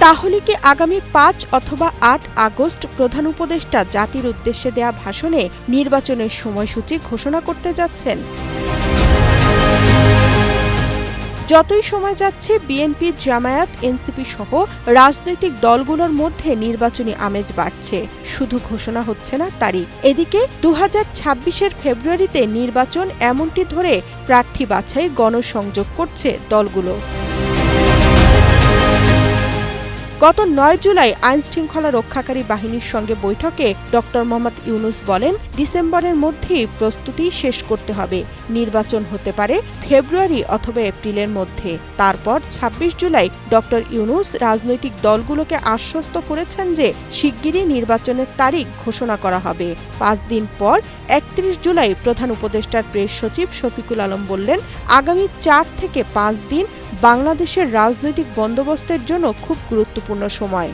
তাহলে কি আগামী ৫ অথবা ৮ আগস্ট প্রধান উপদেষ্টা জাতির উদ্দেশ্যে দেয়া ভাষণে নির্বাচনের সময়সূচি ঘোষণা করতে যাচ্ছেন? যতই সময় যাচ্ছে বিএনপি, জামায়াত, এনসিপি সহ রাজনৈতিক দলগুলোর মধ্যে নির্বাচনী আমেজ বাড়ছে। শুধু ঘোষণা হচ্ছে না তারিখ। এদিকে ২০২৬-এর ফেব্রুয়ারিতে নির্বাচন, এমনটি ধরে প্রার্থী বাছাই গণসংযোগ করছে দলগুলো। গত ৯ জুলাই আইনশৃঙ্খলা রক্ষাকারী বাহিনীর সঙ্গে বৈঠকে ড. মোহাম্মদ ইউনূস বলেন, ডিসেম্বরের মধ্যেই প্রস্তুতি শেষ করতে হবে। নির্বাচন হতে পারে ফেব্রুয়ারি অথবা এপ্রিলের মধ্যে। তারপর ২৬ জুলাই ড. ইউনূস রাজনৈতিক দলগুলোকে আশ্বস্ত করেছেন যে শিগগিরই নির্বাচনের তারিখ ঘোষণা করা হবে। ৫ দিন পর ৩১ জুলাই প্রধান উপদেষ্টার প্রেস সচিব শফিকুল আলম বললেন, আগামী ৪ থেকে ৫ দিন বাংলাদেশের রাজনৈতিক বন্দোবস্তের জন্য খুব গুরুত্বপূর্ণ সময়।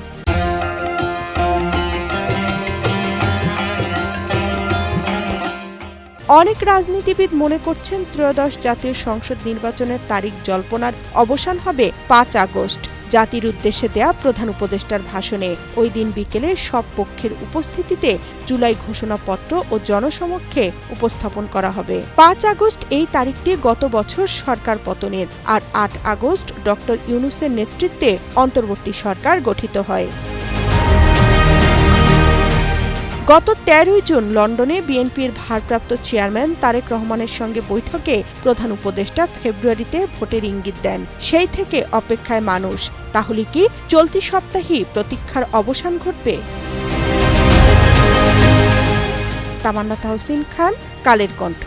অনেক রাজনীতিবিদ মনে করছেন ত্রয়োদশ জাতীয় সংসদ নির্বাচনের তারিখ জল্পনার অবসান হবে ৫ আগস্ট। জাতির উদ্দেশ্যে দেয়া প্রধান উপদেষ্টার ভাষণে ওই দিন বিকেলে সব পক্ষের উপস্থিতিতে জুলাই ঘোষণাপত্র ও জনসমক্ষে উপস্থাপন করা হবে। ৫ আগস্ট এই তারিখটি গত বছর সরকার পতনের, আর ৮ আগস্ট ড. ইউনূসের নেতৃত্বে অন্তর্বর্তী সরকার গঠিত হয়। গত ১৩ জুন লন্ডনে বিএনপির ভারপ্রাপ্ত চেয়ারম্যান তারেক রহমানের সঙ্গে বৈঠকে প্রধান উপদেষ্টা ফেব্রুয়ারিতে ভোটের ইঙ্গিত দেন। সেই থেকে অপেক্ষায় মানুষ। তাহলে কি চলতি সপ্তাহেই প্রতীক্ষার অবসান ঘটবে? তামান্না তাহসিন খান, কালের কণ্ঠ।